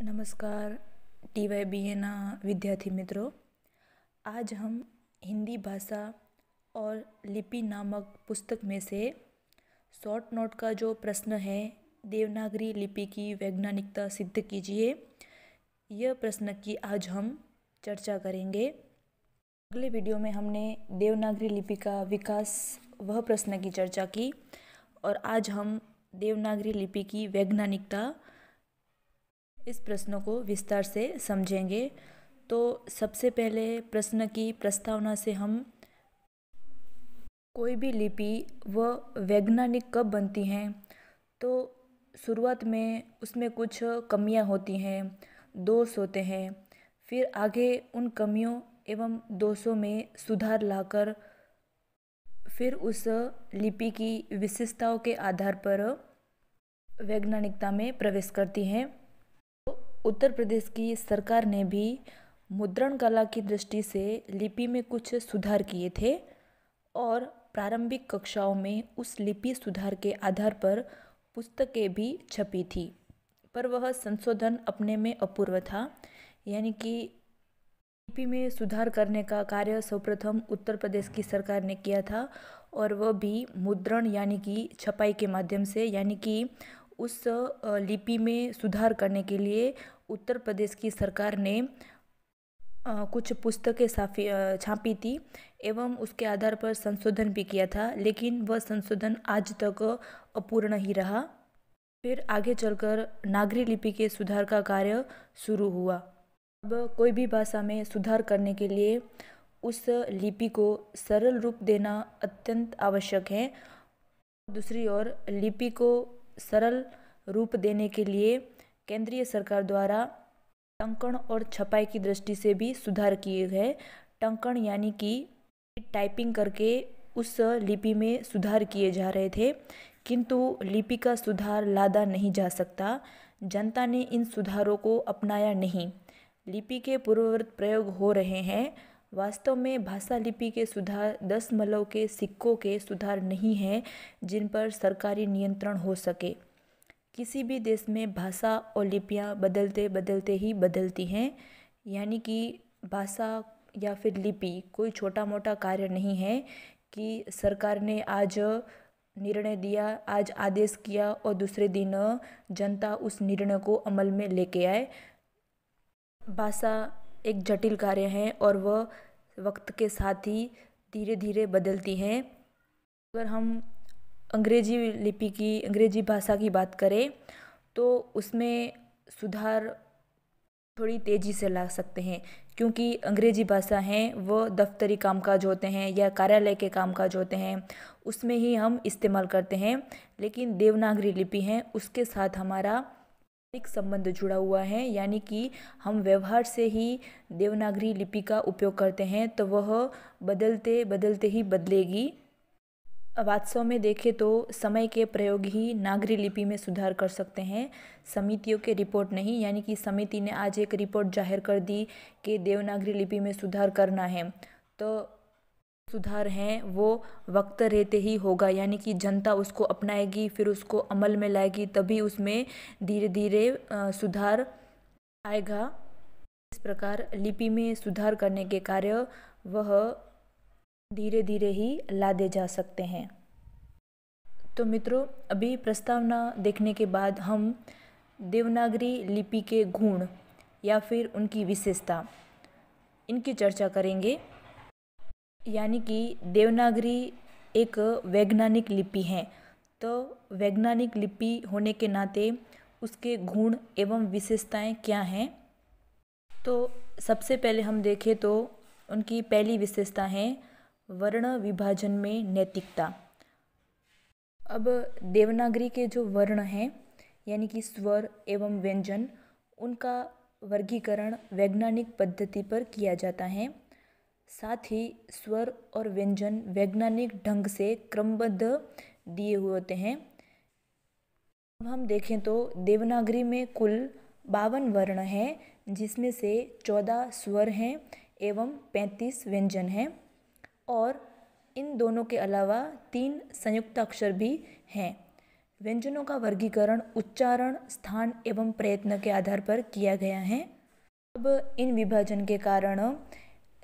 नमस्कार TYBN विद्यार्थी मित्रों। आज हम हिंदी भाषा और लिपि नामक पुस्तक में से शॉर्ट नोट का जो प्रश्न है, देवनागरी लिपि की वैज्ञानिकता सिद्ध कीजिए, यह प्रश्न की आज हम चर्चा करेंगे। अगले वीडियो में हमने देवनागरी लिपि का विकास वह प्रश्न की चर्चा की और आज हम देवनागरी लिपि की वैज्ञानिकता इस प्रश्न को विस्तार से समझेंगे। तो सबसे पहले प्रश्न की प्रस्तावना से हम कोई भी लिपि वह वैज्ञानिक कब बनती हैं, तो शुरुआत में उसमें कुछ कमियां होती हैं, दोष होते हैं, फिर आगे उन कमियों एवं दोषों में सुधार लाकर फिर उस लिपि की विशेषताओं के आधार पर वैज्ञानिकता में प्रवेश करती हैं। उत्तर प्रदेश की सरकार ने भी मुद्रण कला की दृष्टि से लिपि में कुछ सुधार किए थे और प्रारंभिक कक्षाओं में उस लिपि सुधार के आधार पर पुस्तकें भी छपी थी, पर वह संशोधन अपने में अपूर्व था। यानी कि लिपि में सुधार करने का कार्य सर्वप्रथम उत्तर प्रदेश की सरकार ने किया था और वह भी मुद्रण यानी कि छपाई के माध्यम से। यानी कि उस लिपि में सुधार करने के लिए उत्तर प्रदेश की सरकार ने कुछ पुस्तकें छापी थी एवं उसके आधार पर संशोधन भी किया था, लेकिन वह संशोधन आज तक अपूर्ण ही रहा। फिर आगे चलकर नागरी लिपि के सुधार का कार्य शुरू हुआ। अब कोई भी भाषा में सुधार करने के लिए उस लिपि को सरल रूप देना अत्यंत आवश्यक है। दूसरी ओर लिपि को सरल रूप देने के लिए केंद्रीय सरकार द्वारा टंकण और छपाई की दृष्टि से भी सुधार किए गए। टंकण यानी कि टाइपिंग करके उस लिपि में सुधार किए जा रहे थे, किंतु लिपि का सुधार लादा नहीं जा सकता। जनता ने इन सुधारों को अपनाया नहीं। लिपि के पूर्ववत प्रयोग हो रहे हैं। वास्तव में भाषा लिपि के सुधार दशमलव के सिक्कों के सुधार नहीं है जिन पर सरकारी नियंत्रण हो सके। किसी भी देश में भाषा और लिपियाँ बदलते बदलते ही बदलती हैं। यानी कि भाषा या फिर लिपि कोई छोटा मोटा कार्य नहीं है कि सरकार ने आज निर्णय दिया, आज आदेश किया और दूसरे दिन जनता उस निर्णय को अमल में लेके आए। भाषा एक जटिल कार्य है और वह वक्त के साथ ही धीरे धीरे बदलती है। अगर हम अंग्रेजी भाषा की बात करें तो उसमें सुधार थोड़ी तेज़ी से ला सकते हैं, क्योंकि अंग्रेजी भाषा है वो दफ्तरी कामकाज होते हैं या कार्यालय के कामकाज होते हैं, उसमें ही हम इस्तेमाल करते हैं। लेकिन देवनागरी लिपि है उसके साथ हमारा एक संबंध जुड़ा हुआ है, यानी कि हम व्यवहार से ही देवनागरी लिपि का उपयोग करते हैं, तो वह बदलते बदलते ही बदलेगी। वास्तव में देखें तो समय के प्रयोग ही नागरी लिपि में सुधार कर सकते हैं, समितियों के रिपोर्ट नहीं। यानी कि समिति ने आज एक रिपोर्ट जाहिर कर दी कि देवनागरी लिपि में सुधार करना है, तो सुधार है वो वक्त रहते ही होगा। यानी कि जनता उसको अपनाएगी, फिर उसको अमल में लाएगी, तभी उसमें धीरे धीरे सुधार आएगा। इस प्रकार लिपि में सुधार करने के कार्य वह धीरे धीरे ही लादे जा सकते हैं। तो मित्रों, अभी प्रस्तावना देखने के बाद हम देवनागरी लिपि के गुण या फिर उनकी विशेषता इनकी चर्चा करेंगे। यानी कि देवनागरी एक वैज्ञानिक लिपि है, तो वैज्ञानिक लिपि होने के नाते उसके गुण एवं विशेषताएं क्या हैं। तो सबसे पहले हम देखें तो उनकी पहली विशेषता है वर्ण विभाजन में नैतिकता। अब देवनागरी के जो वर्ण हैं यानी कि स्वर एवं व्यंजन, उनका वर्गीकरण वैज्ञानिक पद्धति पर किया जाता है। साथ ही स्वर और व्यंजन वैज्ञानिक ढंग से क्रमबद्ध दिए हुए होते हैं। अब हम देखें तो देवनागरी में कुल 52 वर्ण हैं, जिसमें से 14 स्वर हैं एवं 35 व्यंजन हैं, और इन दोनों के अलावा 3 संयुक्त अक्षर भी हैं। व्यंजनों का वर्गीकरण उच्चारण, स्थान एवं प्रयत्न के आधार पर किया गया है। अब इन विभाजन के कारण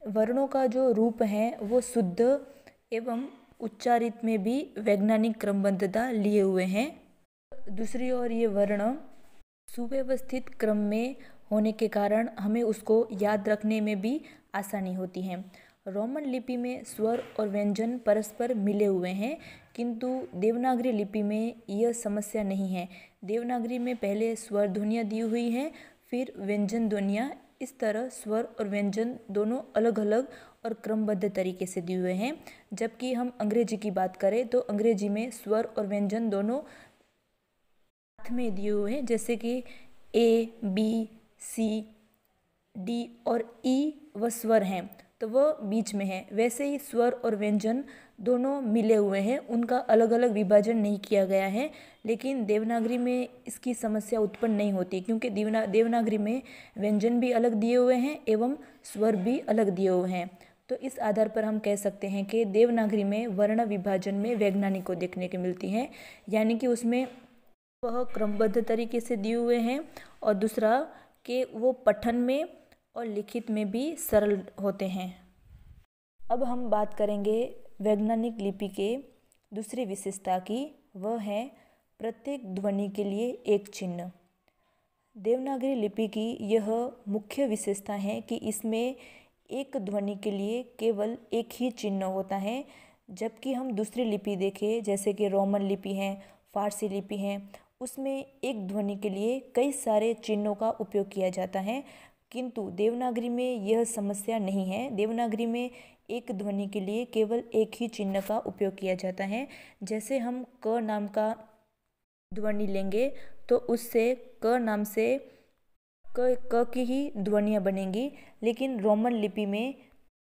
वर्णों का जो रूप है वो शुद्ध एवं उच्चारित में भी वैज्ञानिक क्रमबद्धता लिए हुए हैं। दूसरी ओर ये वर्ण सुव्यवस्थित क्रम में होने के कारण हमें उसको याद रखने में भी आसानी होती है। रोमन लिपि में स्वर और व्यंजन परस्पर मिले हुए हैं, किंतु देवनागरी लिपि में यह समस्या नहीं है। देवनागरी में पहले स्वर ध्वनियाँ दी हुई हैं, फिर व्यंजन ध्वनियाँ। इस तरह स्वर और व्यंजन दोनों अलग अलग और क्रमबद्ध तरीके से दिए हुए हैं। जबकि हम अंग्रेजी की बात करें तो अंग्रेजी में स्वर और व्यंजन दोनों साथ में दिए हुए हैं, जैसे कि ए, बी, सी, डी और ई व स्वर हैं तो वह बीच में है। वैसे ही स्वर और व्यंजन दोनों मिले हुए हैं, उनका अलग अलग विभाजन नहीं किया गया है। लेकिन देवनागरी में इसकी समस्या उत्पन्न नहीं होती, क्योंकि देवनागरी में व्यंजन भी अलग दिए हुए हैं एवं स्वर भी अलग दिए हुए हैं। तो इस आधार पर हम कह सकते हैं कि देवनागरी में वर्ण विभाजन में वैज्ञानिक को देखने को मिलती है, यानी कि उसमें वह क्रमबद्ध तरीके से दिए हुए हैं और दूसरा कि वो पठन में और लिखित में भी सरल होते हैं। अब हम बात करेंगे वैज्ञानिक लिपि के दूसरी विशेषता की, वह है प्रत्येक ध्वनि के लिए एक चिन्ह। देवनागरी लिपि की यह मुख्य विशेषता है कि इसमें एक ध्वनि के लिए केवल एक ही चिन्ह होता है, जबकि हम दूसरी लिपि देखें जैसे कि रोमन लिपि है, फारसी लिपि है, उसमें एक ध्वनि के लिए कई सारे चिन्हों का उपयोग किया जाता है। किंतु देवनागरी में यह समस्या नहीं है। देवनागरी में एक ध्वनि के लिए केवल एक ही चिन्ह का उपयोग किया जाता है। जैसे हम क नाम का ध्वनि लेंगे तो उससे क नाम से क की ही ध्वनियाँ बनेंगी, लेकिन रोमन लिपि में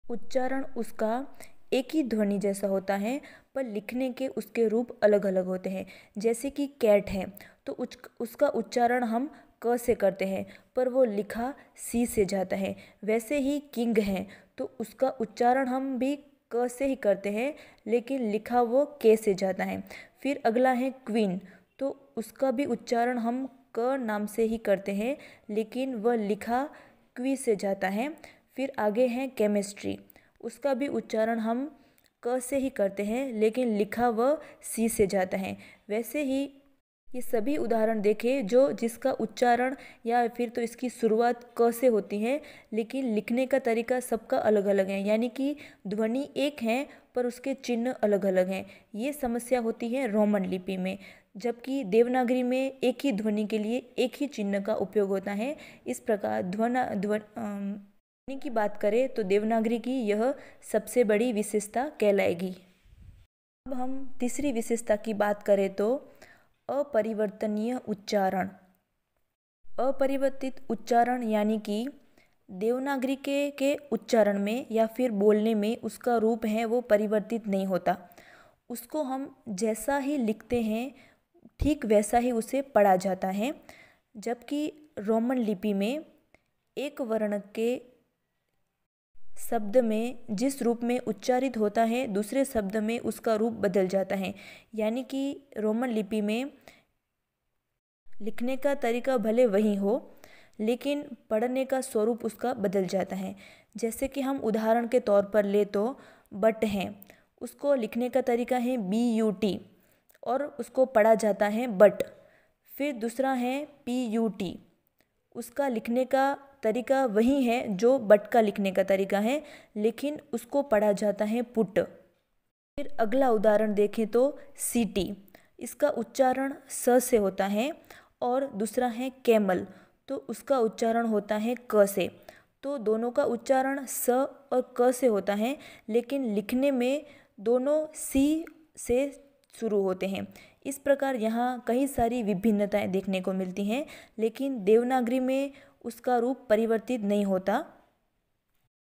उच्चारण उसका एक ही ध्वनि जैसा होता है, पर लिखने के उसके रूप अलग अलग होते हैं। जैसे कि कैट है तो उसका उच्चारण हम क से करते हैं, पर वो लिखा सी से जाता है। वैसे ही किंग है तो उसका उच्चारण हम भी क से ही करते हैं, लेकिन लिखा वो के से जाता है। फिर अगला है क्वीन, तो उसका भी उच्चारण हम क नाम से ही करते हैं, लेकिन वह लिखा क्वी से जाता है। फिर आगे है केमिस्ट्री, उसका भी उच्चारण हम क से ही करते हैं, लेकिन लिखा वह सी से जाता है। वैसे ही ये सभी उदाहरण देखें जो जिसका उच्चारण या फिर तो इसकी शुरुआत क से होती है, लेकिन लिखने का तरीका सबका अलग अलग है, यानी कि ध्वनि एक है पर उसके चिन्ह अलग अलग हैं। ये समस्या होती है रोमन लिपि में, जबकि देवनागरी में एक ही ध्वनि के लिए एक ही चिन्ह का उपयोग होता है। इस प्रकार ध्वनि की बात करें तो देवनागरी की यह सबसे बड़ी विशेषता कहलाएगी। अब हम तीसरी विशेषता की बात करें तो अपरिवर्तनीय उच्चारण। अपरिवर्तित उच्चारण यानी कि देवनागरी के उच्चारण में या फिर बोलने में उसका रूप है वो परिवर्तित नहीं होता। उसको हम जैसा ही लिखते हैं ठीक वैसा ही उसे पढ़ा जाता है। जबकि रोमन लिपि में एक वर्ण के शब्द में जिस रूप में उच्चारित होता है दूसरे शब्द में उसका रूप बदल जाता है, यानी कि रोमन लिपि में लिखने का तरीका भले वही हो, लेकिन पढ़ने का स्वरूप उसका बदल जाता है। जैसे कि हम उदाहरण के तौर पर ले तो बट हैं, उसको लिखने का तरीका है BUT और उसको पढ़ा जाता है बट। फिर दूसरा है PUT, उसका लिखने का तरीका वही है जो बट का लिखने का तरीका है, लेकिन उसको पढ़ा जाता है पुट। फिर अगला उदाहरण देखें तो CT, इसका उच्चारण स से होता है, और दूसरा है कैमल, तो उसका उच्चारण होता है क से। तो दोनों का उच्चारण स और क से होता है, लेकिन लिखने में दोनों सी से शुरू होते हैं। इस प्रकार यहाँ कई सारी विभिन्नताएं देखने को मिलती हैं, लेकिन देवनागरी में उसका रूप परिवर्तित नहीं होता।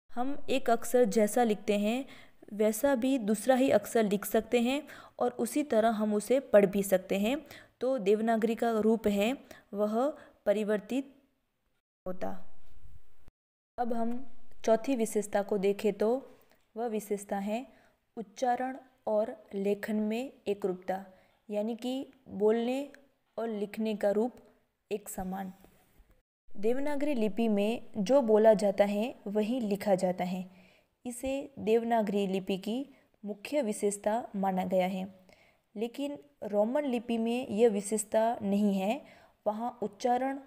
हम एक अक्षर जैसा लिखते हैं वैसा भी दूसरा ही अक्षर लिख सकते हैं और उसी तरह हम उसे पढ़ भी सकते हैं। तो देवनागरी का रूप है वह परिवर्तित होता। अब हम चौथी विशेषता को देखें तो वह विशेषता है उच्चारण और लेखन में एकरूपता, यानी कि बोलने और लिखने का रूप एक समान। देवनागरी लिपि में जो बोला जाता है वही लिखा जाता है। इसे देवनागरी लिपि की मुख्य विशेषता माना गया है। लेकिन रोमन लिपि में यह विशेषता नहीं है। वहाँ उच्चारण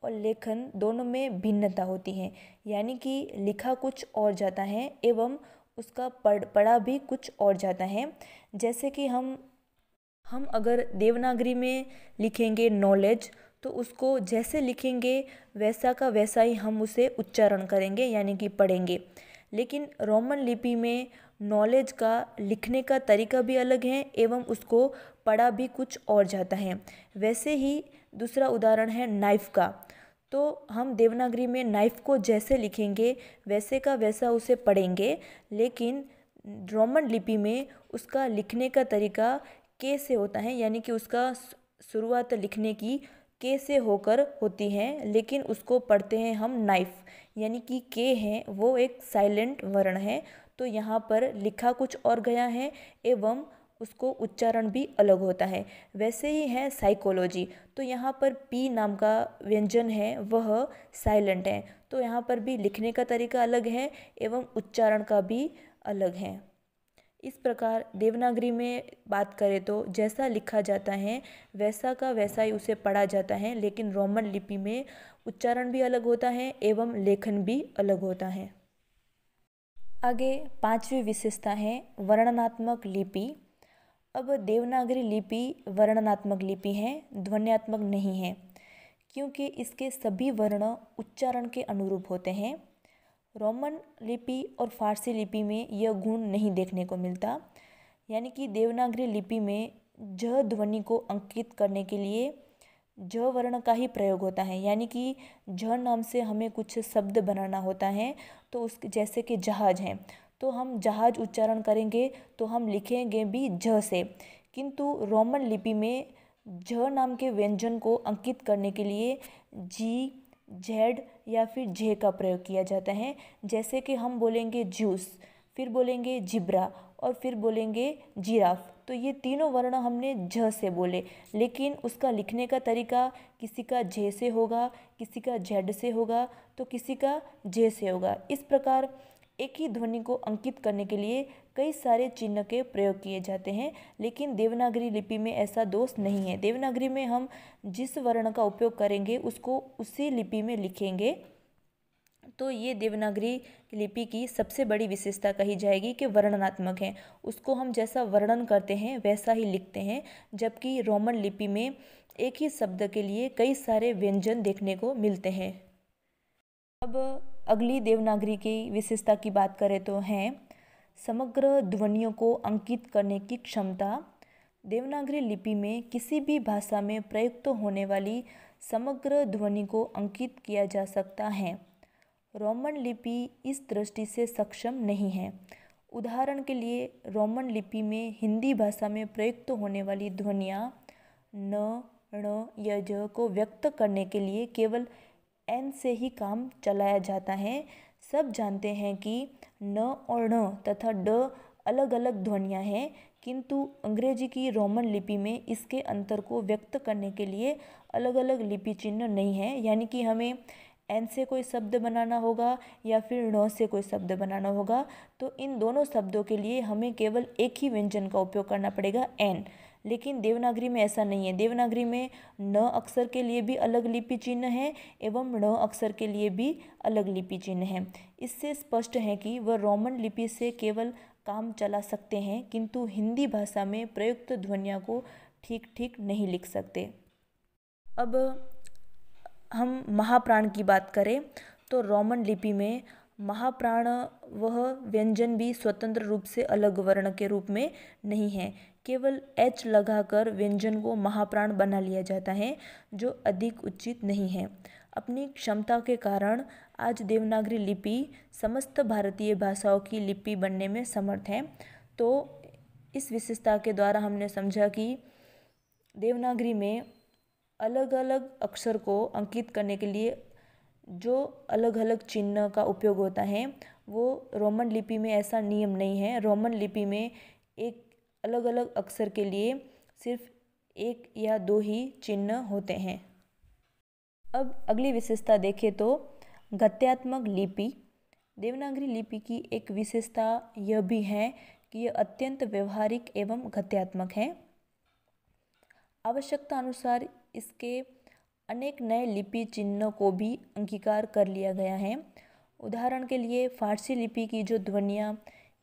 और लेखन दोनों में भिन्नता होती है, यानी कि लिखा कुछ और जाता है एवं उसका पढ़ा भी कुछ और जाता है। जैसे कि हम अगर देवनागरी में लिखेंगे नॉलेज, तो उसको जैसे लिखेंगे वैसा का वैसा ही हम उसे उच्चारण करेंगे, यानी कि पढ़ेंगे। लेकिन रोमन लिपि में नॉलेज का लिखने का तरीका भी अलग है एवं उसको पढ़ा भी कुछ और जाता है। वैसे ही दूसरा उदाहरण है नाइफ का। तो हम देवनागरी में नाइफ को जैसे लिखेंगे वैसे का वैसा उसे पढ़ेंगे, लेकिन रोमन लिपि में उसका लिखने का तरीका के से होता है, यानी कि उसका शुरुआत लिखने की के से होकर होती है, लेकिन उसको पढ़ते हैं हम नाइफ, यानी कि के है वो एक साइलेंट वर्ण है। तो यहाँ पर लिखा कुछ और गया है एवं उसको उच्चारण भी अलग होता है। वैसे ही है साइकोलॉजी, तो यहाँ पर पी नाम का व्यंजन है वह साइलेंट है, तो यहाँ पर भी लिखने का तरीका अलग है एवं उच्चारण का भी अलग है। इस प्रकार देवनागरी में बात करें तो जैसा लिखा जाता है वैसा का वैसा ही उसे पढ़ा जाता है, लेकिन रोमन लिपि में उच्चारण भी अलग होता है एवं लेखन भी अलग होता है। आगे पांचवी विशेषता है वर्णनात्मक लिपि। अब देवनागरी लिपि वर्णनात्मक लिपि है, ध्वन्यात्मक नहीं है, क्योंकि इसके सभी वर्ण उच्चारण के अनुरूप होते हैं। रोमन लिपि और फारसी लिपि में यह गुण नहीं देखने को मिलता, यानी कि देवनागरी लिपि में ज ध्वनि को अंकित करने के लिए ज वर्ण का ही प्रयोग होता है, यानी कि ज नाम से हमें कुछ शब्द बनाना होता है। तो उस जैसे कि जहाज है, तो हम जहाज उच्चारण करेंगे तो हम लिखेंगे भी ज से, किंतु रोमन लिपि में ज नाम के व्यंजन को अंकित करने के लिए जी, जेड या फिर जे का प्रयोग किया जाता है। जैसे कि हम बोलेंगे जूस, फिर बोलेंगे जिब्रा और फिर बोलेंगे जिराफ, तो ये तीनों वर्ण हमने झ से बोले, लेकिन उसका लिखने का तरीका किसी का जे से होगा, किसी का जेड से होगा, तो किसी का जे से होगा। इस प्रकार एक ही ध्वनि को अंकित करने के लिए कई सारे चिन्ह के प्रयोग किए जाते हैं, लेकिन देवनागरी लिपि में ऐसा दोष नहीं है। देवनागरी में हम जिस वर्ण का उपयोग करेंगे उसको उसी लिपि में लिखेंगे। तो ये देवनागरी लिपि की सबसे बड़ी विशेषता कही जाएगी कि वर्णनात्मक है, उसको हम जैसा वर्णन करते हैं वैसा ही लिखते हैं, जबकि रोमन लिपि में एक ही शब्द के लिए कई सारे व्यंजन देखने को मिलते हैं। अब अगली देवनागरी की विशेषता की बात करें तो है समग्र ध्वनियों को अंकित करने की क्षमता। देवनागरी लिपि में किसी भी भाषा में प्रयुक्त होने वाली समग्र ध्वनि को अंकित किया जा सकता है। रोमन लिपि इस दृष्टि से सक्षम नहीं है। उदाहरण के लिए रोमन लिपि में हिंदी भाषा में प्रयुक्त होने वाली ध्वनियाँ न, ण या ज को व्यक्त करने के लिए केवल एन से ही काम चलाया जाता है। सब जानते हैं कि न और ण तथा ड अलग अलग ध्वनियाँ हैं, किंतु अंग्रेजी की रोमन लिपि में इसके अंतर को व्यक्त करने के लिए अलग अलग लिपि चिन्ह नहीं है, यानी कि हमें एन से कोई शब्द बनाना होगा या फिर ण से कोई शब्द बनाना होगा, तो इन दोनों शब्दों के लिए हमें केवल एक ही व्यंजन का उपयोग करना पड़ेगा एन। लेकिन देवनागरी में ऐसा नहीं है। देवनागरी में न अक्षर के लिए भी अलग लिपि चिन्ह है एवं ण अक्षर के लिए भी अलग लिपि चिन्ह है। इससे स्पष्ट है कि वह रोमन लिपि से केवल काम चला सकते हैं, किंतु हिंदी भाषा में प्रयुक्त ध्वनियों को ठीक ठीक नहीं लिख सकते। अब हम महाप्राण की बात करें तो रोमन लिपि में महाप्राण वह व्यंजन भी स्वतंत्र रूप से अलग वर्ण के रूप में नहीं है, केवल एच लगाकर व्यंजन को महाप्राण बना लिया जाता है, जो अधिक उचित नहीं है। अपनी क्षमता के कारण आज देवनागरी लिपि समस्त भारतीय भाषाओं की लिपि बनने में समर्थ है। तो इस विशेषता के द्वारा हमने समझा कि देवनागरी में अलग अलग अक्षर को अंकित करने के लिए जो अलग अलग चिन्ह का उपयोग होता है वो रोमन लिपि में ऐसा नियम नहीं है। रोमन लिपि में एक अलग अलग अक्षर के लिए सिर्फ एक या दो ही चिन्ह होते हैं। अब अगली विशेषता देखें तो गद्यात्मक लिपि। देवनागरी लिपि की एक विशेषता यह भी है कि यह अत्यंत व्यवहारिक एवं गद्यात्मक है। आवश्यकता अनुसार इसके अनेक नए लिपि चिन्हों को भी अंगीकार कर लिया गया है। उदाहरण के लिए फारसी लिपि की जो ध्वनियाँ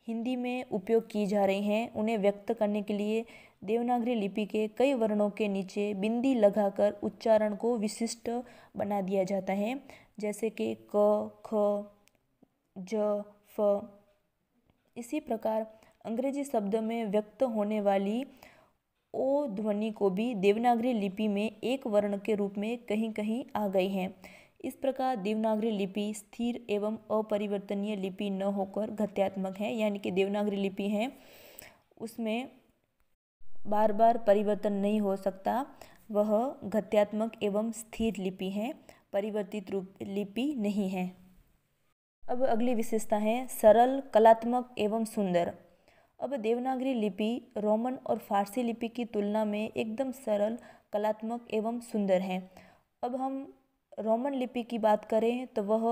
हिंदी में उपयोग की जा रही हैं, उन्हें व्यक्त करने के लिए देवनागरी लिपि के कई वर्णों के नीचे बिंदी लगाकर उच्चारण को विशिष्ट बना दिया जाता है, जैसे कि क, ख, ज, फ। इसी प्रकार अंग्रेजी शब्द में व्यक्त होने वाली ओ ध्वनि को भी देवनागरी लिपि में एक वर्ण के रूप में कहीं कहीं आ गई है। इस प्रकार देवनागरी लिपि स्थिर एवं अपरिवर्तनीय लिपि न होकर गद्यात्मक है, यानी कि देवनागरी लिपि है उसमें बार बार परिवर्तन नहीं हो सकता, वह गद्यात्मक एवं स्थिर लिपि है, परिवर्तित रूप लिपि नहीं है। अब अगली विशेषता है सरल, कलात्मक एवं सुंदर। अब देवनागरी लिपि रोमन और फारसी लिपि की तुलना में एकदम सरल, कलात्मक एवं सुंदर है। अब हम रोमन लिपि की बात करें तो वह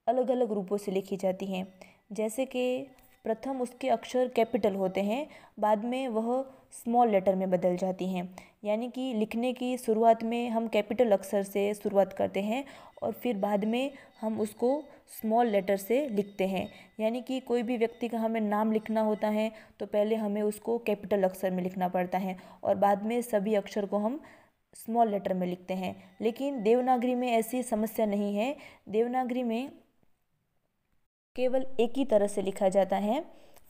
अलग अलग रूपों से लिखी जाती हैं, जैसे कि प्रथम उसके अक्षर कैपिटल होते हैं, बाद में वह स्मॉल लेटर में बदल जाती हैं। यानी कि लिखने की शुरुआत में हम कैपिटल अक्षर से शुरुआत करते हैं और फिर बाद में हम उसको स्मॉल लेटर से लिखते हैं। यानी कि कोई भी व्यक्ति का हमें नाम लिखना होता है तो पहले हमें उसको कैपिटल अक्षर में लिखना पड़ता है और बाद में सभी अक्षर को हम स्मॉल लेटर में लिखते हैं। लेकिन देवनागरी में ऐसी समस्या नहीं है। देवनागरी में केवल एक ही तरह से लिखा जाता है।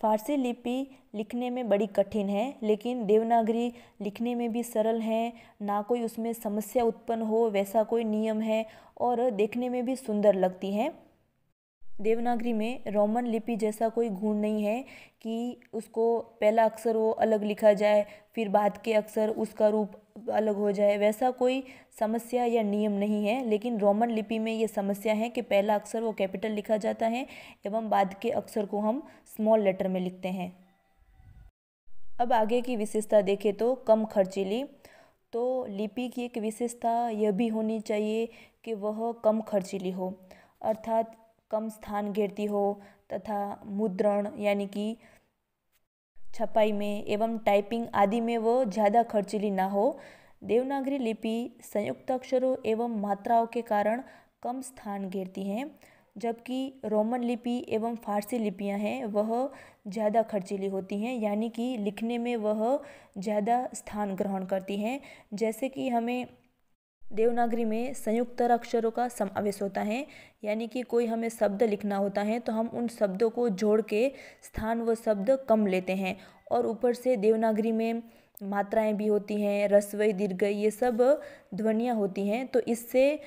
फारसी लिपि लिखने में बड़ी कठिन है, लेकिन देवनागरी लिखने में भी सरल है, ना कोई उसमें समस्या उत्पन्न हो वैसा कोई नियम है और देखने में भी सुंदर लगती है। देवनागरी में रोमन लिपि जैसा कोई गुण नहीं है कि उसको पहला अक्षर वो अलग लिखा जाए फिर बाद के अक्षर उसका रूप अलग हो जाए, वैसा कोई समस्या या नियम नहीं है। लेकिन रोमन लिपि में ये समस्या है कि पहला अक्षर वो कैपिटल लिखा जाता है एवं बाद के अक्षर को हम स्मॉल लेटर में लिखते हैं। अब आगे की विशेषता देखें तो कम खर्चीली। तो लिपि की एक विशेषता यह भी होनी चाहिए कि वह कम खर्चीली हो, अर्थात कम स्थान घेरती हो तथा मुद्रण यानी कि छपाई में एवं टाइपिंग आदि में वो ज़्यादा खर्चीली ना हो। देवनागरी लिपि संयुक्त अक्षरों एवं मात्राओं के कारण कम स्थान घेरती हैं, जबकि रोमन लिपि एवं फारसी लिपियां हैं वह ज़्यादा खर्चीली होती हैं, यानी कि लिखने में वह ज़्यादा स्थान ग्रहण करती हैं। जैसे कि हमें देवनागरी में संयुक्तर अक्षरों का समावेश होता है, यानी कि कोई हमें शब्द लिखना होता है तो हम उन शब्दों को जोड़ के स्थान व शब्द कम लेते हैं। और ऊपर से देवनागरी में मात्राएं भी होती हैं, ह्रस्व दीर्घ ये सब ध्वनियाँ होती हैं, तो इससे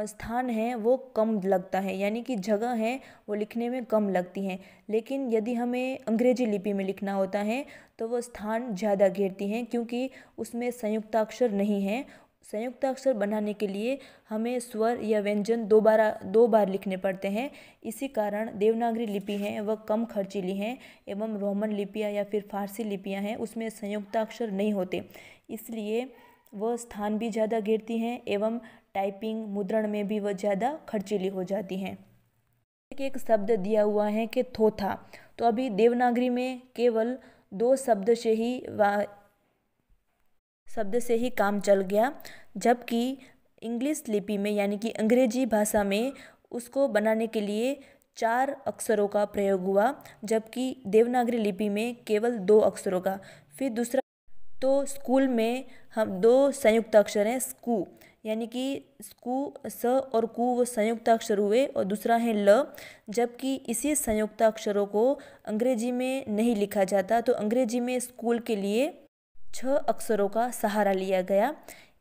स्थान है वो कम लगता है, यानी कि जगह है वो लिखने में कम लगती हैं। लेकिन यदि हमें अंग्रेजी लिपि में लिखना होता है तो वो स्थान ज़्यादा घेरती हैं, क्योंकि उसमें संयुक्ताक्षर नहीं है। संयुक्ताक्षर बनाने के लिए हमें स्वर या व्यंजन दो बार लिखने पड़ते हैं। इसी कारण देवनागरी लिपि हैं वह कम खर्चीली हैं एवं रोमन लिपियाँ या फिर फारसी लिपियाँ हैं उसमें संयुक्ताक्षर नहीं होते, इसलिए वह स्थान भी ज़्यादा घेरती हैं एवं टाइपिंग मुद्रण में भी वह ज़्यादा खर्चीली हो जाती हैं। एक शब्द दिया हुआ है कि थोथा, तो अभी देवनागरी में केवल दो शब्द से ही काम चल गया, जबकि इंग्लिश लिपि में यानी कि अंग्रेजी भाषा में उसको बनाने के लिए 4 अक्षरों का प्रयोग हुआ, जबकि देवनागरी लिपि में केवल 2 अक्षरों का। फिर दूसरा, तो स्कूल में हम 2 संयुक्त अक्षर हैं स्कू, यानी कि स्कू स और कु वो संयुक्त अक्षर हुए और दूसरा है ल, जबकि इसी संयुक्त अक्षरों को अंग्रेजी में नहीं लिखा जाता, तो अंग्रेजी में स्कूल के लिए 6 अक्षरों का सहारा लिया गया।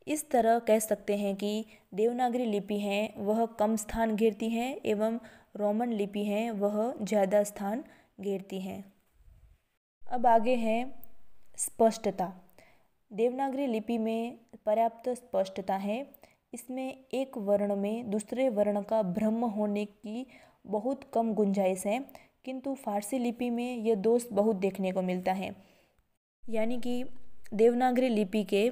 इस तरह कह सकते हैं कि देवनागरी लिपि हैं वह कम स्थान घेरती हैं एवं रोमन लिपि हैं वह ज़्यादा स्थान घेरती हैं। अब आगे है स्पष्टता। देवनागरी लिपि में पर्याप्त स्पष्टता है। इसमें एक वर्ण में दूसरे वर्ण का भ्रम होने की बहुत कम गुंजाइश है, किंतु फारसी लिपि में यह दोष बहुत देखने को मिलता है। यानी कि देवनागरी लिपि के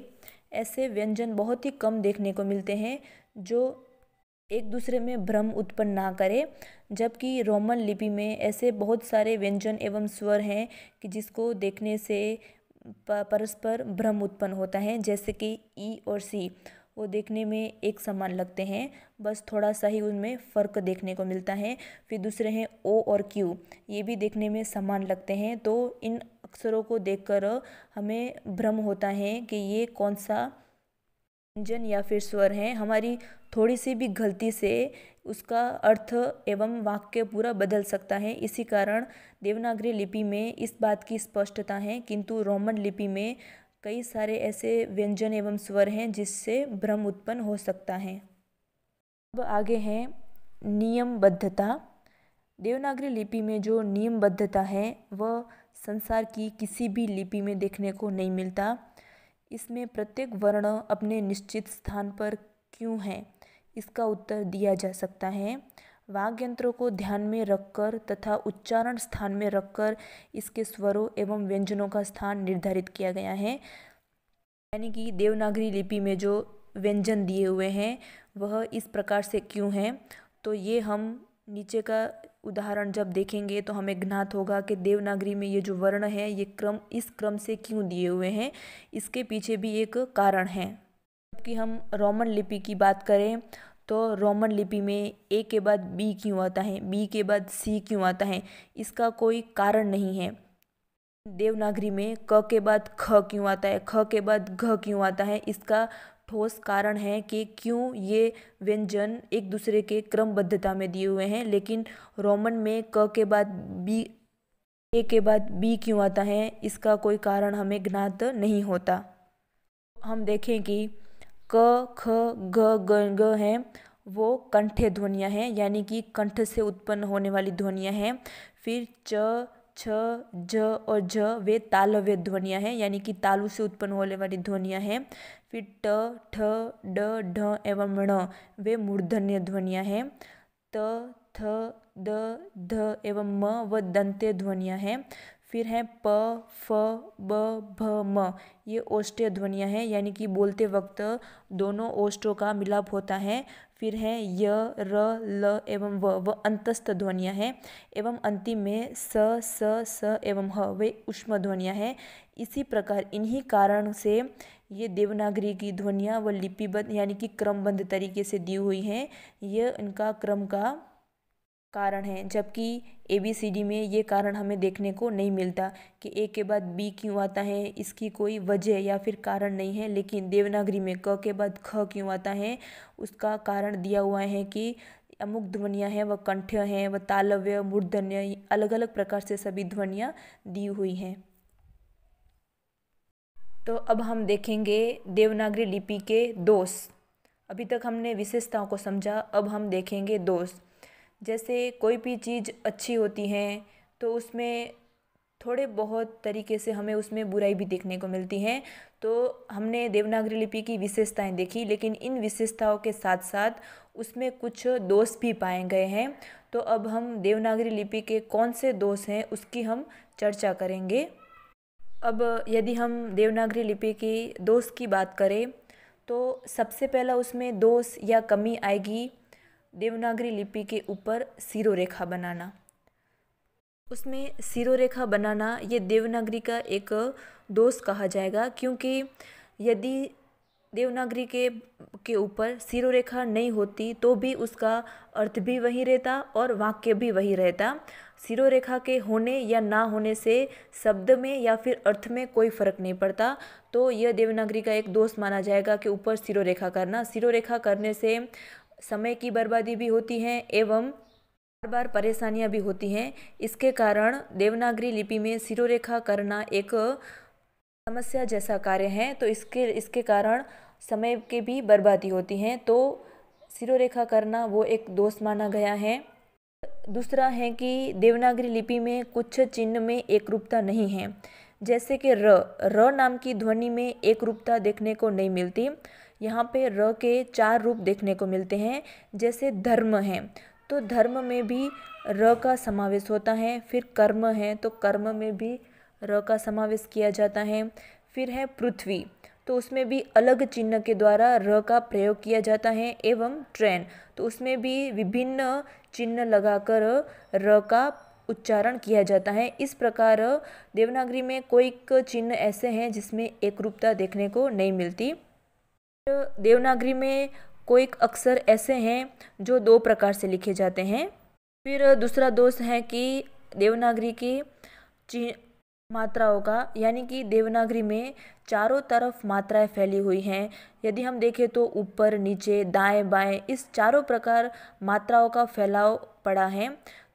ऐसे व्यंजन बहुत ही कम देखने को मिलते हैं जो एक दूसरे में भ्रम उत्पन्न ना करे, जबकि रोमन लिपि में ऐसे बहुत सारे व्यंजन एवं स्वर हैं कि जिसको देखने से परस्पर भ्रम उत्पन्न होता है। जैसे कि ई और सी, वो देखने में एक समान लगते हैं, बस थोड़ा सा ही उनमें फ़र्क देखने को मिलता है। फिर दूसरे हैं ओ और क्यू, ये भी देखने में समान लगते हैं। तो इन अक्षरों को देखकर हमें भ्रम होता है कि ये कौन सा व्यंजन या फिर स्वर है। हमारी थोड़ी सी भी गलती से उसका अर्थ एवं वाक्य पूरा बदल सकता है। इसी कारण देवनागरी लिपि में इस बात की स्पष्टता है, किंतु रोमन लिपि में कई सारे ऐसे व्यंजन एवं स्वर हैं जिससे भ्रम उत्पन्न हो सकता है। अब आगे है नियमबद्धता। देवनागरी लिपि में जो नियमबद्धता है वह संसार की किसी भी लिपि में देखने को नहीं मिलता। इसमें प्रत्येक वर्ण अपने निश्चित स्थान पर क्यों है, इसका उत्तर दिया जा सकता है। वाग्यंत्रों को ध्यान में रखकर तथा उच्चारण स्थान में रखकर इसके स्वरों एवं व्यंजनों का स्थान निर्धारित किया गया है। यानी कि देवनागरी लिपि में जो व्यंजन दिए हुए हैं वह इस प्रकार से क्यों हैं, तो ये हम नीचे का उदाहरण जब देखेंगे तो हमें ज्ञात होगा कि देवनागरी में ये जो वर्ण है ये इस क्रम से क्यों दिए हुए हैं, इसके पीछे भी एक कारण है। जबकि हम रोमन लिपि की बात करें तो रोमन लिपि में ए के बाद बी क्यों आता है, बी के बाद सी क्यों आता है, इसका कोई कारण नहीं है। देवनागरी में क के बाद ख क्यों आता है, ख के बाद घ क्यों आता है, इसका ठोस कारण है कि क्यों ये व्यंजन एक दूसरे के क्रमबद्धता में दिए हुए हैं। लेकिन रोमन में क के बाद बी, ए के बाद बी क्यों आता है, इसका कोई कारण हमें ज्ञात नहीं होता। हम देखें कि क ख ग ग ग हैं वो कंठे ध्वनियाँ हैं, यानी कि कंठ से उत्पन्न होने वाली ध्वनियाँ हैं। फिर च छ ज और ज वे तालव्य ध्वनियाँ हैं, यानी कि तालु से उत्पन्न होने वाली ध्वनियाँ हैं। फिर ट ठ ड ढ एवं ण वे मूर्धन्य ध्वनियाँ हैं। त थ द ध एवं म व दंत्य ध्वनियाँ हैं। फिर हैं प फ ब भ म, ये ओष्ठ्य ध्वनियाँ हैं, यानी कि बोलते वक्त दोनों ओष्ठों का मिलाप होता है। फिर हैं य र ल एवं व अंतस्थ ध्वनियाँ हैं। एवं अंतिम में स स एवं ह वे ऊष्म ध्वनियाँ हैं। इसी प्रकार इन्हीं कारण से ये देवनागरी की ध्वनियाँ व लिपिबद्ध यानी कि क्रमबद्ध तरीके से दी हुई हैं, यह इनका क्रम का कारण है। जबकि ABCD में ये कारण हमें देखने को नहीं मिलता कि ए के बाद बी क्यों आता है, इसकी कोई वजह या फिर कारण नहीं है। लेकिन देवनागरी में क के बाद ख क्यों आता है, उसका कारण दिया हुआ है कि अमुक ध्वनियाँ हैं वह कंठ्य हैं, वह तालव्य, मूर्धन्य, अलग अलग प्रकार से सभी ध्वनियाँ दी हुई हैं। तो अब हम देखेंगे देवनागरी लिपि के दोष। अभी तक हमने विशेषताओं को समझा, अब हम देखेंगे दोष। जैसे कोई भी चीज़ अच्छी होती है तो उसमें थोड़े बहुत तरीके से हमें उसमें बुराई भी देखने को मिलती है। तो हमने देवनागरी लिपि की विशेषताएं देखी, लेकिन इन विशेषताओं के साथ साथ उसमें कुछ दोष भी पाए गए हैं। तो अब हम देवनागरी लिपि के कौन से दोष हैं उसकी हम चर्चा करेंगे। अब यदि हम देवनागरी लिपि की दोष की बात करें तो सबसे पहला उसमें दोष या कमी आएगी देवनागरी लिपि के ऊपर सिरोरेखा बनाना। उसमें सिरोरेखा बनाना ये देवनागरी का एक दोष कहा जाएगा, क्योंकि यदि देवनागरी के ऊपर सिरोरेखा नहीं होती तो भी उसका अर्थ भी वही रहता और वाक्य भी वही रहता। सिरोरेखा के होने या ना होने से शब्द में या फिर अर्थ में कोई फर्क नहीं पड़ता। तो यह देवनागरी का एक दोष माना जाएगा कि ऊपर सिरोरेखा करना। सिरोरेखा करने से समय की बर्बादी भी होती है एवं बार बार परेशानियां भी होती हैं। इसके कारण देवनागरी लिपि में सिरोरेखा करना एक समस्या जैसा कार्य है। तो इसके कारण समय की भी बर्बादी होती है। तो सिरोरेखा करना वो एक दोष माना गया है। दूसरा है कि देवनागरी लिपि में कुछ चिन्ह में एकरूपता नहीं है। जैसे कि र नाम की ध्वनि में एकरूपता देखने को नहीं मिलती। यहाँ पे र के 4 रूप देखने को मिलते हैं। जैसे धर्म है तो धर्म में भी र का समावेश होता है। फिर कर्म है तो कर्म में भी र का समावेश किया जाता है। फिर है पृथ्वी, तो उसमें भी अलग चिन्ह के द्वारा र का प्रयोग किया जाता है। एवं ट्रेन, तो उसमें भी विभिन्न चिन्ह लगाकर र का उच्चारण किया जाता है। इस प्रकार देवनागरी में कोई चिन्ह ऐसे हैं जिसमें एकरूपता देखने को नहीं मिलती। देवनागरी में कोई अक्षर ऐसे हैं जो दो प्रकार से लिखे जाते हैं। फिर दूसरा दोष है कि देवनागरी की मात्राओं का, यानी कि देवनागरी में चारों तरफ मात्राएं फैली हुई हैं। यदि हम देखें तो ऊपर नीचे दाएं बाएं इस चारों प्रकार मात्राओं का फैलाव पड़ा है।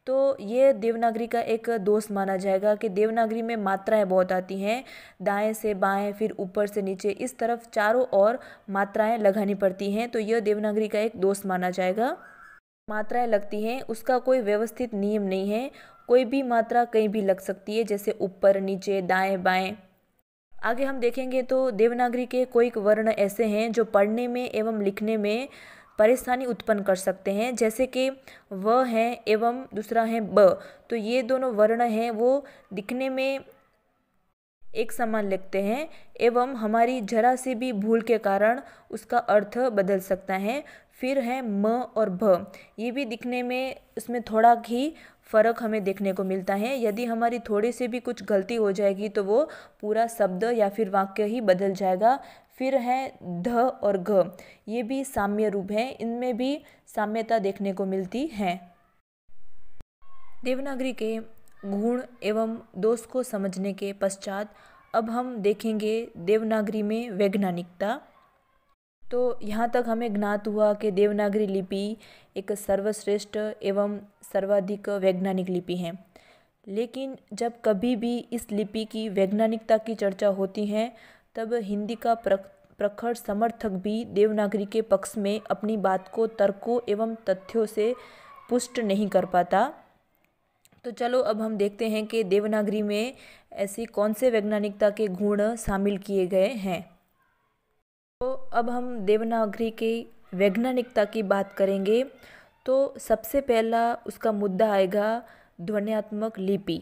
तो ये देवनागरी का एक दोष माना जाएगा कि देवनागरी में मात्राएं बहुत आती हैं, दाएं से बाएं फिर ऊपर से नीचे इस तरफ चारों ओर मात्राएं लगानी पड़ती हैं। तो यह देवनागरी का एक दोष माना जाएगा। मात्राएं लगती हैं, उसका कोई व्यवस्थित नियम नहीं है, कोई भी मात्रा कहीं भी लग सकती है, जैसे ऊपर नीचे दाएं बाएं। आगे हम देखेंगे तो देवनागरी के कोई वर्ण ऐसे हैं जो पढ़ने में एवं लिखने में परेशानी उत्पन्न कर सकते हैं, जैसे कि व है एवं दूसरा है ब। तो ये दोनों वर्ण हैं वो दिखने में एक समान लगते हैं एवं हमारी जरा सी भी भूल के कारण उसका अर्थ बदल सकता है। फिर है म और भ, ये भी दिखने में उसमें थोड़ा ही फर्क हमें देखने को मिलता है। यदि हमारी थोड़ी सी भी कुछ गलती हो जाएगी तो वो पूरा शब्द या फिर वाक्य ही बदल जाएगा। फिर है ध और घ, ये भी साम्य रूप है, इनमें भी साम्यता देखने को मिलती है। देवनागरी के गुण एवं दोष को समझने के पश्चात अब हम देखेंगे देवनागरी में वैज्ञानिकता। तो यहाँ तक हमें ज्ञात हुआ कि देवनागरी लिपि एक सर्वश्रेष्ठ एवं सर्वाधिक वैज्ञानिक लिपि है। लेकिन जब कभी भी इस लिपि की वैज्ञानिकता की चर्चा होती है तब हिंदी का प्रखर समर्थक भी देवनागरी के पक्ष में अपनी बात को तर्कों एवं तथ्यों से पुष्ट नहीं कर पाता। तो चलो अब हम देखते हैं कि देवनागरी में ऐसी कौन से वैज्ञानिकता के गुण शामिल किए गए हैं। तो अब हम देवनागरी के वैज्ञानिकता की बात करेंगे तो सबसे पहला उसका मुद्दा आएगा ध्वन्यात्मक लिपि,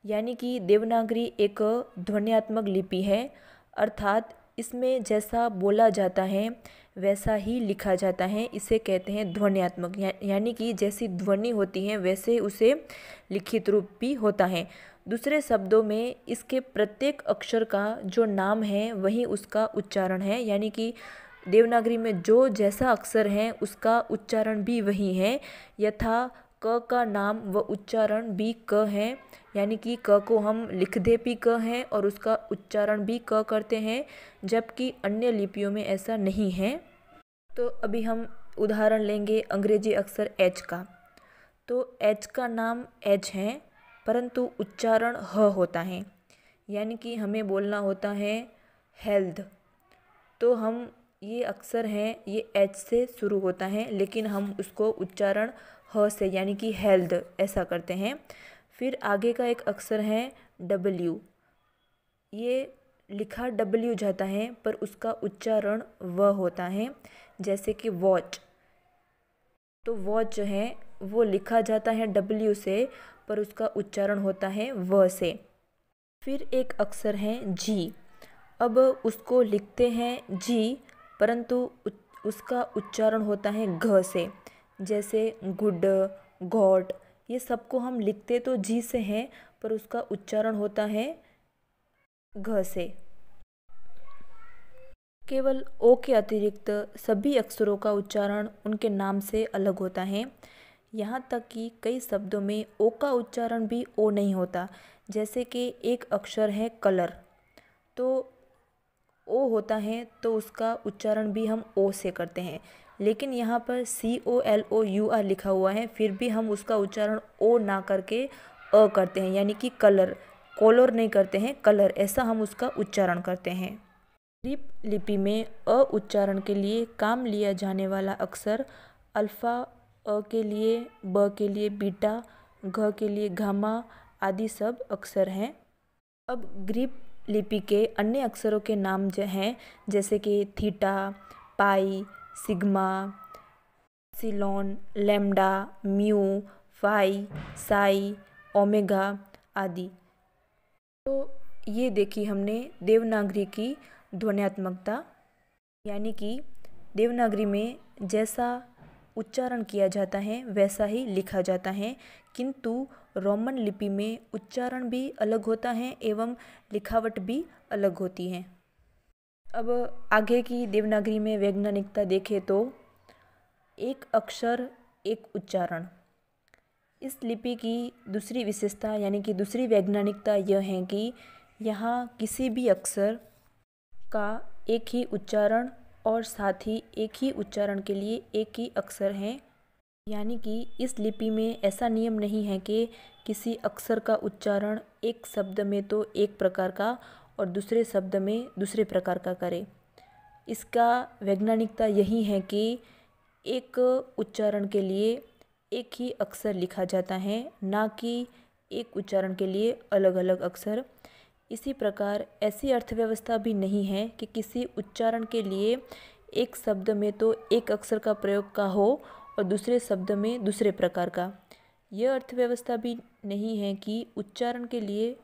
यानी कि देवनागरी एक ध्वन्यात्मक लिपि है, अर्थात इसमें जैसा बोला जाता है वैसा ही लिखा जाता है, इसे कहते हैं ध्वन्यात्मक। यानी कि जैसी ध्वनि होती है वैसे उसे लिखित रूप भी होता है। दूसरे शब्दों में इसके प्रत्येक अक्षर का जो नाम है वही उसका उच्चारण है, यानी कि देवनागरी में जो जैसा अक्षर है उसका उच्चारण भी वही है। यथा क का नाम व उच्चारण भी क है, यानी कि क को हम लिखते भी क हैं और उसका उच्चारण भी क करते हैं, जबकि अन्य लिपियों में ऐसा नहीं है। तो अभी हम उदाहरण लेंगे अंग्रेजी अक्षर एच का। तो एच का नाम एच है परंतु उच्चारण ह होता है, यानी कि हमें बोलना होता है हेल्थ। तो हम ये अक्षर है ये एच से शुरू होता है लेकिन हम उसको उच्चारण ह से यानी कि हेल्थ ऐसा करते हैं। फिर आगे का एक अक्षर है डब्ल्यू, ये लिखा डब्ल्यू जाता है पर उसका उच्चारण व होता है, जैसे कि वॉच। तो वॉच जो है वो लिखा जाता है डब्ल्यू से पर उसका उच्चारण होता है व से। फिर एक अक्षर है जी, अब उसको लिखते हैं जी परंतु उसका उच्चारण होता है घ से, जैसे गुड गॉड, ये सबको हम लिखते तो जी से हैं पर उसका उच्चारण होता है घ से। केवल ओ के अतिरिक्त सभी अक्षरों का उच्चारण उनके नाम से अलग होता है। यहाँ तक कि कई शब्दों में ओ का उच्चारण भी ओ नहीं होता, जैसे कि एक अक्षर है कलर, तो ओ होता है तो उसका उच्चारण भी हम ओ से करते हैं, लेकिन यहाँ पर COLOUR लिखा हुआ है फिर भी हम उसका उच्चारण ओ ना करके अ करते हैं, यानी कि कलर, कॉलर नहीं करते हैं, कलर ऐसा हम उसका उच्चारण करते हैं। ग्रीक लिपि में अ उच्चारण के लिए काम लिया जाने वाला अक्षर अल्फ़ा, अ के लिए, ब के लिए बीटा, घ के लिए गामा आदि सब अक्षर हैं। अब ग्रीक लिपि के अन्य अक्षरों के नाम जो हैं जैसे कि theta, pi, sigma, epsilon, lambda, mu, phi, psi, omega आदि। तो ये देखी हमने देवनागरी की ध्वन्यात्मकता, यानी कि देवनागरी में जैसा उच्चारण किया जाता है वैसा ही लिखा जाता है, किंतु रोमन लिपि में उच्चारण भी अलग होता है एवं लिखावट भी अलग होती है। अब आगे की देवनागरी में वैज्ञानिकता देखें तो एक अक्षर एक उच्चारण। इस लिपि की दूसरी विशेषता यानी कि दूसरी वैज्ञानिकता यह है कि यहाँ किसी भी अक्षर का एक ही उच्चारण और साथ ही एक ही उच्चारण के लिए एक ही अक्षर है, यानी कि इस लिपि में ऐसा नियम नहीं है कि किसी अक्षर का उच्चारण एक शब्द में तो एक प्रकार का और दूसरे शब्द में दूसरे प्रकार का करे। इसका वैज्ञानिकता यही है कि एक उच्चारण के लिए एक ही अक्षर लिखा जाता है, ना कि एक उच्चारण के लिए अलग अलग अक्षर। इसी प्रकार ऐसी अर्थव्यवस्था भी नहीं है कि किसी उच्चारण के लिए एक शब्द में तो एक अक्षर का प्रयोग का हो और दूसरे शब्द में दूसरे प्रकार का। यह अर्थव्यवस्था भी नहीं है कि उच्चारण के लिए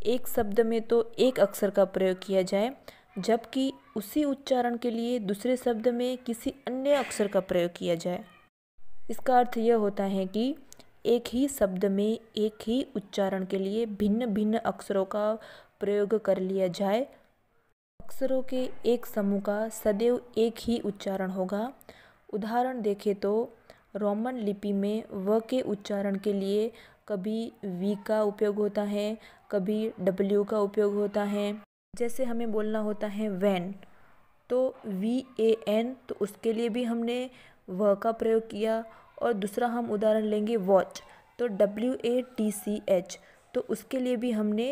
एक शब्द में तो एक अक्षर का प्रयोग किया जाए, जबकि उसी उच्चारण के लिए दूसरे शब्द में किसी अन्य अक्षर का प्रयोग किया जाए। इसका अर्थ यह होता है कि एक ही शब्द में एक ही उच्चारण के लिए भिन्न भिन्न अक्षरों का प्रयोग कर लिया जाए। अक्षरों के एक समूह का सदैव एक ही उच्चारण होगा। उदाहरण देखें तो रोमन लिपि में व के उच्चारण के लिए कभी वी का उपयोग होता है, कभी डब्ल्यू का उपयोग होता है। जैसे हमें बोलना होता है वैन, तो VAN, तो उसके लिए भी हमने व का प्रयोग किया। और दूसरा हम उदाहरण लेंगे वॉच, तो WATCH, तो उसके लिए भी हमने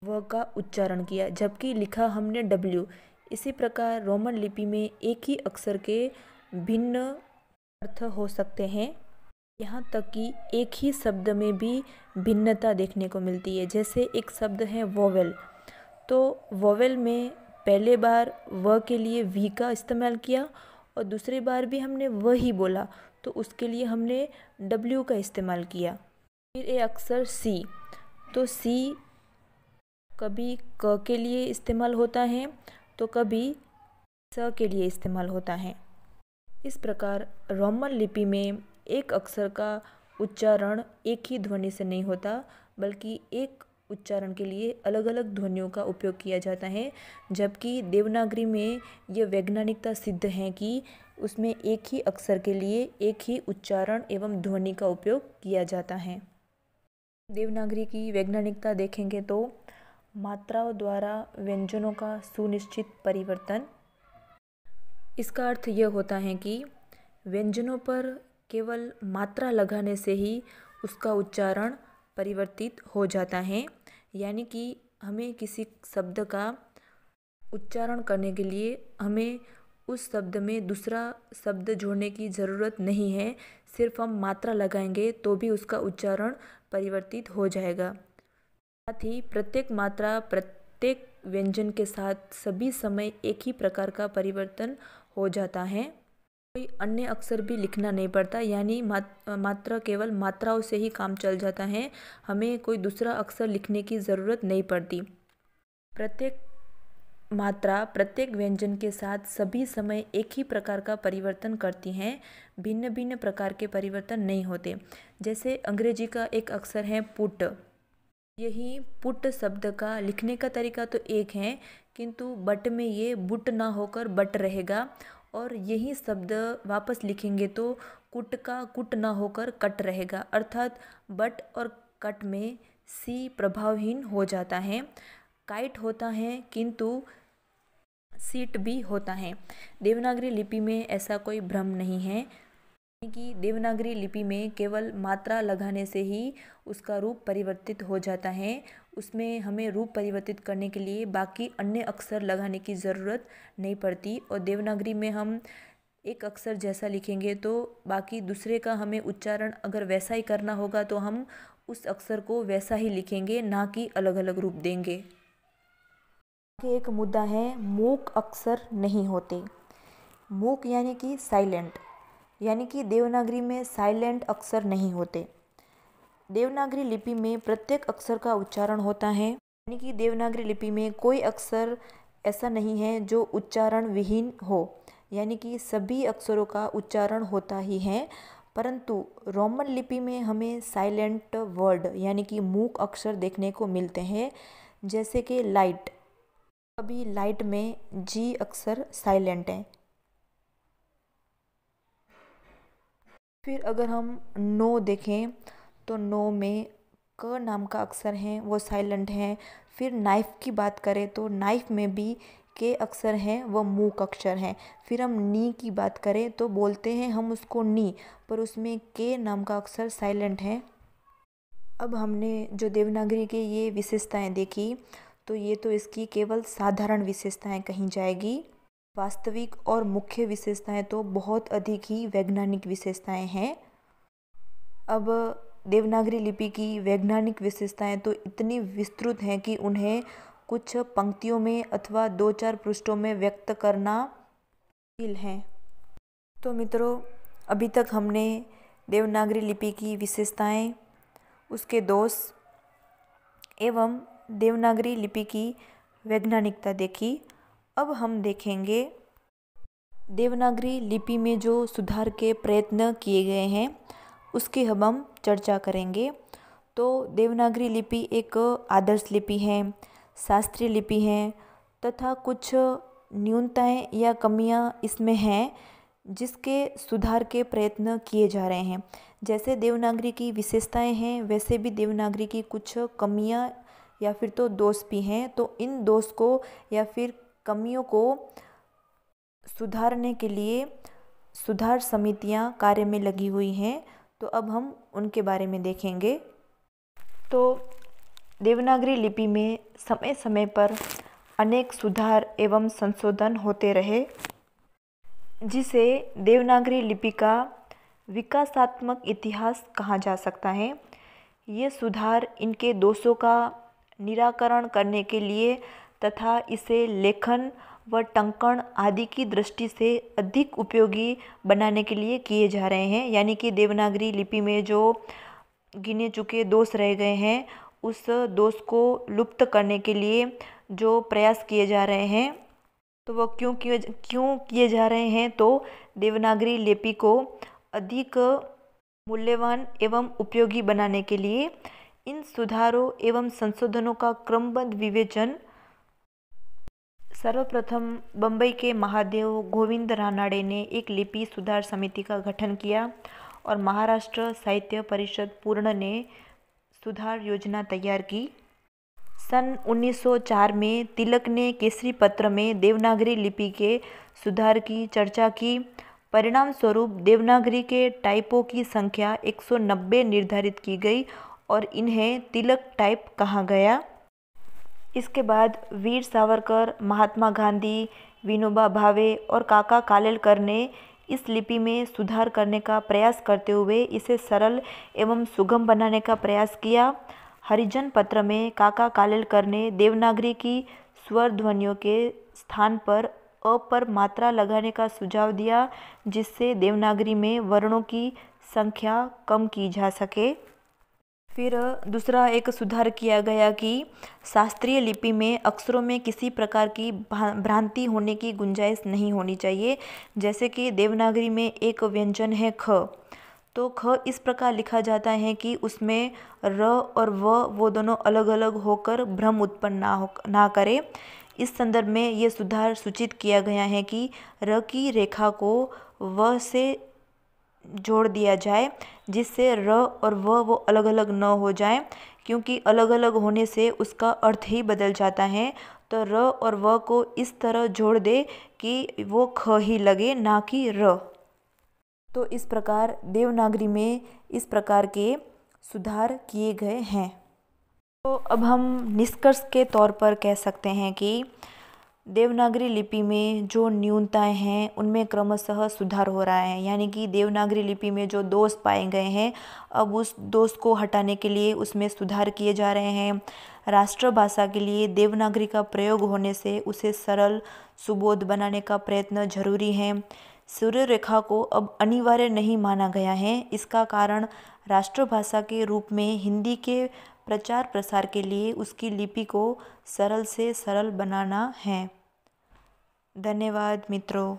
व का उच्चारण किया, जबकि लिखा हमने W। इसी प्रकार रोमन लिपि में एक ही अक्षर के भिन्न अर्थ हो सकते हैं, यहाँ तक कि एक ही शब्द में भी भिन्नता देखने को मिलती है। जैसे एक शब्द है वोवेल, तो वोवेल में पहले बार व के लिए वी का इस्तेमाल किया और दूसरी बार भी हमने व ही बोला, तो उसके लिए हमने W का इस्तेमाल किया। फिर ये अक्षर C, तो C कभी क के लिए इस्तेमाल होता है तो कभी स के लिए इस्तेमाल होता है। इस प्रकार रोमन लिपि में एक अक्षर का उच्चारण एक ही ध्वनि से नहीं होता, बल्कि एक उच्चारण के लिए अलग अलग ध्वनियों का उपयोग किया जाता है, जबकि देवनागरी में यह वैज्ञानिकता सिद्ध है कि उसमें एक ही अक्षर के लिए एक ही उच्चारण एवं ध्वनि का उपयोग किया जाता है। देवनागरी की वैज्ञानिकता देखेंगे तो मात्राओं द्वारा व्यंजनों का सुनिश्चित परिवर्तन। इसका अर्थ यह होता है कि व्यंजनों पर केवल मात्रा लगाने से ही उसका उच्चारण परिवर्तित हो जाता है, यानी कि हमें किसी शब्द का उच्चारण करने के लिए हमें उस शब्द में दूसरा शब्द जोड़ने की ज़रूरत नहीं है, सिर्फ हम मात्रा लगाएंगे तो भी उसका उच्चारण परिवर्तित हो जाएगा। साथ ही प्रत्येक मात्रा प्रत्येक व्यंजन के साथ सभी समय एक ही प्रकार का परिवर्तन हो जाता है। कोई अन्य अक्षर भी लिखना नहीं पड़ता, यानी मात्रा केवल मात्राओं से ही काम चल जाता है, हमें कोई दूसरा अक्षर लिखने की ज़रूरत नहीं पड़ती। प्रत्येक मात्रा प्रत्येक व्यंजन के साथ सभी समय एक ही प्रकार का परिवर्तन करती हैं, भिन्न भिन्न प्रकार के परिवर्तन नहीं होते। जैसे अंग्रेजी का एक अक्षर है पुट, यही पुट शब्द का लिखने का तरीका तो एक है, किंतु बट में ये बुट ना होकर बट रहेगा, और यही शब्द वापस लिखेंगे तो कुट का कुट ना होकर कट रहेगा, अर्थात बट और कट में सी प्रभावहीन हो जाता है। काइट होता है किंतु सीट भी होता है। देवनागरी लिपि में ऐसा कोई भ्रम नहीं है कि देवनागरी लिपि में केवल मात्रा लगाने से ही उसका रूप परिवर्तित हो जाता है, उसमें हमें रूप परिवर्तित करने के लिए बाकी अन्य अक्षर लगाने की ज़रूरत नहीं पड़ती। और देवनागरी में हम एक अक्षर जैसा लिखेंगे तो बाकी दूसरे का हमें उच्चारण अगर वैसा ही करना होगा तो हम उस अक्षर को वैसा ही लिखेंगे, ना कि अलग अलग रूप देंगे। एक मुद्दा है मूक अक्षर नहीं होते। मूक यानी कि साइलेंट, यानी कि देवनागरी में साइलेंट अक्षर नहीं होते। देवनागरी लिपि में प्रत्येक अक्षर का उच्चारण होता है, यानी कि देवनागरी लिपि में कोई अक्षर ऐसा नहीं है जो उच्चारण विहीन हो, यानी कि सभी अक्षरों का उच्चारण होता ही है। परंतु रोमन लिपि में हमें साइलेंट वर्ड यानी कि मूक अक्षर देखने को मिलते हैं, जैसे कि लाइट। अभी लाइट में जी अक्षर साइलेंट है। फिर अगर हम नो देखें तो नो में क नाम का अक्षर है वो साइलेंट है। फिर नाइफ की बात करें तो नाइफ में भी के अक्षर हैं वो मूक अक्षर हैं। फिर हम नी की बात करें तो बोलते हैं हम उसको नी, पर उसमें के नाम का अक्षर साइलेंट है। अब हमने जो देवनागरी के ये विशेषताएं देखी, तो ये तो इसकी केवल साधारण विशेषताएं कही जाएगी। वास्तविक और मुख्य विशेषताएं तो बहुत अधिक ही वैज्ञानिक विशेषताएं हैं। अब देवनागरी लिपि की वैज्ञानिक विशेषताएं तो इतनी विस्तृत हैं कि उन्हें कुछ पंक्तियों में अथवा 2-4 पृष्ठों में व्यक्त करना मुश्किल है। तो मित्रों, अभी तक हमने देवनागरी लिपि की विशेषताएं, उसके दोष एवं देवनागरी लिपि की वैज्ञानिकता देखी। अब हम देखेंगे देवनागरी लिपि में जो सुधार के प्रयत्न किए गए हैं उसकी हम चर्चा करेंगे। तो देवनागरी लिपि एक आदर्श लिपि है, शास्त्रीय लिपि है, तथा कुछ न्यूनताएं या कमियां इसमें हैं जिसके सुधार के प्रयत्न किए जा रहे हैं। जैसे देवनागरी की विशेषताएं हैं, वैसे भी देवनागरी की कुछ कमियां या फिर तो दोष भी हैं। तो इन दोष को या फिर कमियों को सुधारने के लिए सुधार समितियां कार्य में लगी हुई हैं। तो अब हम उनके बारे में देखेंगे। तो देवनागरी लिपि में समय समय पर अनेक सुधार एवं संशोधन होते रहे, जिसे देवनागरी लिपि का विकासात्मक इतिहास कहा जा सकता है। ये सुधार इनके दोषों का निराकरण करने के लिए तथा इसे लेखन व टंकण आदि की दृष्टि से अधिक उपयोगी बनाने के लिए किए जा रहे हैं। यानी कि देवनागरी लिपि में जो गिने चुके दोष रह गए हैं, उस दोष को लुप्त करने के लिए जो प्रयास किए जा रहे हैं, तो वह क्यों किए जा रहे हैं, तो देवनागरी लिपि को अधिक मूल्यवान एवं उपयोगी बनाने के लिए इन सुधारों एवं संशोधनों का क्रमबद्ध विवेचन सर्वप्रथम बम्बई के महादेव गोविंद रानाडे ने एक लिपि सुधार समिति का गठन किया और महाराष्ट्र साहित्य परिषद पूर्ण ने सुधार योजना तैयार की। सन 1904 में तिलक ने केसरी पत्र में देवनागरी लिपि के सुधार की चर्चा की। परिणाम स्वरूप देवनागरी के टाइपों की संख्या 190 निर्धारित की गई और इन्हें तिलक टाइप कहा गया। इसके बाद वीर सावरकर, महात्मा गांधी, विनोबा भावे और काका कालेलकर ने इस लिपि में सुधार करने का प्रयास करते हुए इसे सरल एवं सुगम बनाने का प्रयास किया। हरिजन पत्र में काका कालेलकर ने देवनागरी की स्वर ध्वनियों के स्थान पर अ पर मात्रा लगाने का सुझाव दिया, जिससे देवनागरी में वर्णों की संख्या कम की जा सके। फिर दूसरा एक सुधार किया गया कि शास्त्रीय लिपि में अक्षरों में किसी प्रकार की भ्रांति होने की गुंजाइश नहीं होनी चाहिए। जैसे कि देवनागरी में एक व्यंजन है ख, तो ख इस प्रकार लिखा जाता है कि उसमें र और व वो दोनों अलग अलग होकर भ्रम उत्पन्न ना करे। इस संदर्भ में ये सुधार सूचित किया गया है कि र की रेखा को व से जोड़ दिया जाए, जिससे र और व वो अलग अलग न हो जाए, क्योंकि अलग अलग होने से उसका अर्थ ही बदल जाता है। तो र और व को इस तरह जोड़ दे कि वो ख ही लगे, ना कि र। तो इस प्रकार देवनागरी में इस प्रकार के सुधार किए गए हैं। तो अब हम निष्कर्ष के तौर पर कह सकते हैं कि देवनागरी लिपि में जो न्यूनताएं हैं उनमें क्रमशः सुधार हो रहा है। यानी कि देवनागरी लिपि में जो दोष पाए गए हैं, अब उस दोष को हटाने के लिए उसमें सुधार किए जा रहे हैं। राष्ट्रभाषा के लिए देवनागरी का प्रयोग होने से उसे सरल सुबोध बनाने का प्रयत्न जरूरी है। सूर्य रेखा को अब अनिवार्य नहीं माना गया है। इसका कारण राष्ट्रभाषा के रूप में हिंदी के प्रचार प्रसार के लिए उसकी लिपि को सरल से सरल बनाना है। धन्यवाद मित्रों।